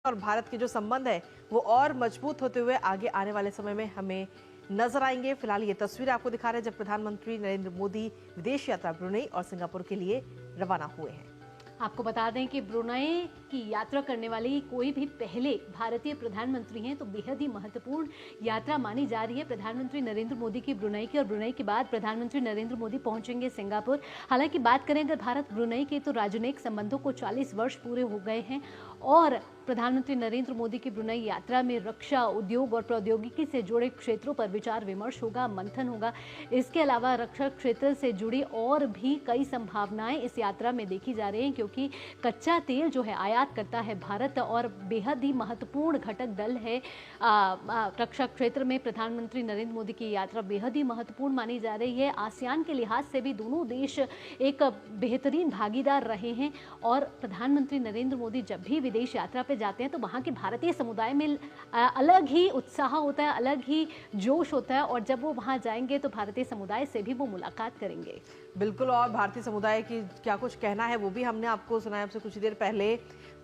और भारत के जो संबंध है वो और मजबूत होते हुए आगे आने वाले समय में हमें नजर आएंगे। फिलहाल ये तस्वीर आपको दिखा रहे हैं जब प्रधानमंत्री नरेंद्र मोदी विदेश यात्रा ब्रुनेई और सिंगापुर के लिए रवाना हुए हैं। आपको बता दें कि ब्रुनेई की यात्रा करने वाली कोई भी पहले भारतीय प्रधानमंत्री हैं तो बेहद ही महत्वपूर्ण यात्रा मानी जा रही है प्रधानमंत्री नरेंद्र मोदी की ब्रुनेई की। और ब्रुनेई के बाद प्रधानमंत्री नरेंद्र मोदी पहुंचेंगे सिंगापुर। हालांकि बात करें अगर भारत ब्रुनेई के तो राजनयिक संबंधों को 40 वर्ष पूरे हो गए हैं और प्रधानमंत्री नरेंद्र मोदी की ब्रुनेई यात्रा में रक्षा, उद्योग और प्रौद्योगिकी से जुड़े क्षेत्रों पर विचार विमर्श होगा, मंथन होगा। इसके अलावा रक्षा क्षेत्र से जुड़ी और भी कई संभावनाएं इस यात्रा में देखी जा रही हैं, क्योंकि कच्चा तेल जो है आयात करता है भारत और बेहद ही महत्वपूर्ण घटक दल है रक्षा क्षेत्र में। प्रधानमंत्री नरेंद्र मोदी की यात्रा बेहद ही महत्वपूर्ण मानी जा रही है। आसियान के लिहाज से भी दोनों देश एक बेहतरीन भागीदार रहे हैं और प्रधानमंत्री नरेंद्र मोदी जब भी विदेश यात्रा पे जाते हैं तो वहाँ के भारतीय समुदाय में अलग ही उत्साह होता है, अलग ही जोश होता है और जब वो वहाँ जाएंगे तो भारतीय समुदाय से भी वो मुलाकात करेंगे। बिल्कुल, और भारतीय समुदाय की क्या कुछ कहना है वो भी हमने आपको सुनाया आपसे कुछ देर पहले।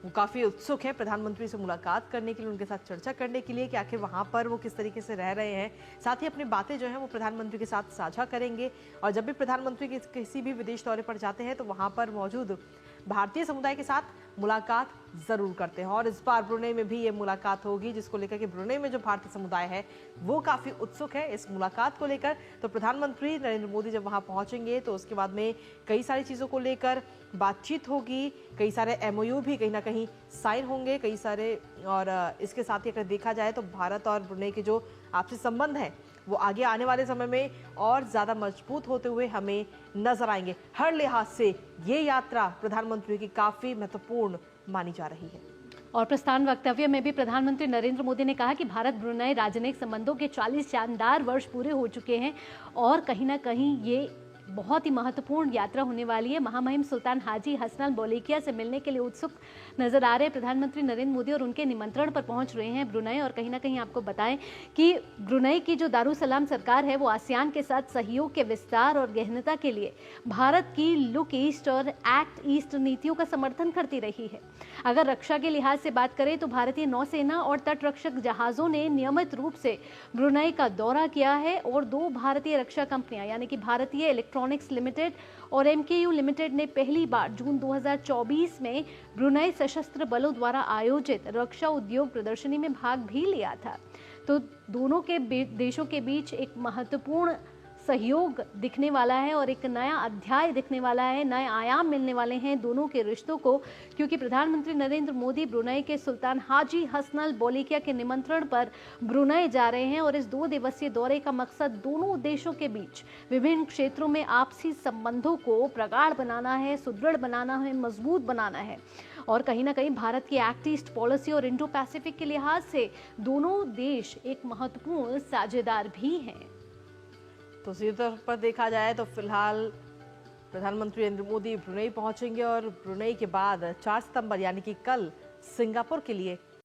वो काफ़ी उत्सुक है प्रधानमंत्री से मुलाकात करने के लिए, उनके साथ चर्चा करने के लिए कि आखिर वहाँ पर वो किस तरीके से रह रहे हैं। साथ ही अपनी बातें जो हैं वो प्रधानमंत्री के साथ साझा करेंगे। और जब भी प्रधानमंत्री किसी भी विदेश दौरे पर जाते हैं तो वहाँ पर मौजूद भारतीय समुदाय के साथ मुलाकात जरूर करते हैं। और इस बार ब्रुनेई में भी ये मुलाकात होगी, जिसको लेकर के ब्रुनेई में जो भारतीय समुदाय है वो काफ़ी उत्सुक है इस मुलाकात को लेकर। तो प्रधानमंत्री नरेंद्र मोदी जब वहाँ पहुँचेंगे तो उसके बाद में कई सारी चीज़ों को लेकर बातचीत होगी, कई सारे MOU भी कहीं ना कहीं साइन होंगे, कई सारे। और इसके साथ ही अगर देखा जाए तो भारत और ब्रुनेई के जो आपसी संबंध हैं वो आगे आने वाले समय में और ज़्यादा मजबूत होते हुए हमें नजर आएंगे। हर लिहाज से ये यात्रा प्रधानमंत्री की काफ़ी महत्वपूर्ण मानी जा रही है। और प्रस्थान वक्तव्य में भी प्रधानमंत्री नरेंद्र मोदी ने कहा कि भारत ब्रुनेई राजनयिक संबंधों के 40 शानदार वर्ष पूरे हो चुके हैं और कहीं ना कहीं ये बहुत ही महत्वपूर्ण यात्रा होने वाली है। महामहिम सुल्तान हाजी हसनल बोलेकिया से मिलने के लिए उत्सुक नजर आ रहे हैं प्रधानमंत्री नरेंद्र मोदी और उनके निमंत्रण पर पहुंच रहे हैं ब्रुनेई। और कहीं ना कहीं आपको बताएं कि ब्रुनेई की जो दारुसलाम सरकार है वो आसियान के साथ सहयोग के विस्तार और गहनता के लिए भारत की लुक ईस्ट और एक्ट ईस्ट नीतियों का समर्थन करती रही है। अगर रक्षा के लिहाज से बात करें तो भारतीय नौसेना और तटरक्षक जहाजों ने नियमित रूप से ब्रुनेई का दौरा किया है और 2 भारतीय रक्षा कंपनियां यानी कि भारतीय इलेक्ट्रॉनिक्स लिमिटेड और MKU लिमिटेड ने पहली बार जून 2024 में ब्रुनेई सशस्त्र बलों द्वारा आयोजित रक्षा उद्योग प्रदर्शनी में भाग भी लिया था। तो दोनों के देशों के बीच एक महत्वपूर्ण सहयोग दिखने वाला है और एक नया अध्याय दिखने वाला है, नए आयाम मिलने वाले हैं दोनों के रिश्तों को, क्योंकि प्रधानमंत्री नरेंद्र मोदी ब्रुनेई के सुल्तान हाजी हसनल बोलेकिया के निमंत्रण पर ब्रुनेई जा रहे हैं। और इस 2 दिवसीय दौरे का मकसद दोनों देशों के बीच विभिन्न क्षेत्रों में आपसी संबंधों को प्रगाढ़ बनाना है, सुदृढ़ बनाना है, मजबूत बनाना है। और कहीं ना कहीं भारत की एक्ट ईस्ट पॉलिसी और इंडो पैसिफिक के लिहाज से दोनों देश एक महत्वपूर्ण साझेदार भी हैं। तो सीधे तौर पर देखा जाए तो फिलहाल प्रधानमंत्री नरेंद्र मोदी ब्रुनेई पहुंचेंगे और ब्रुनेई के बाद 4 सितंबर यानी कि कल सिंगापुर के लिए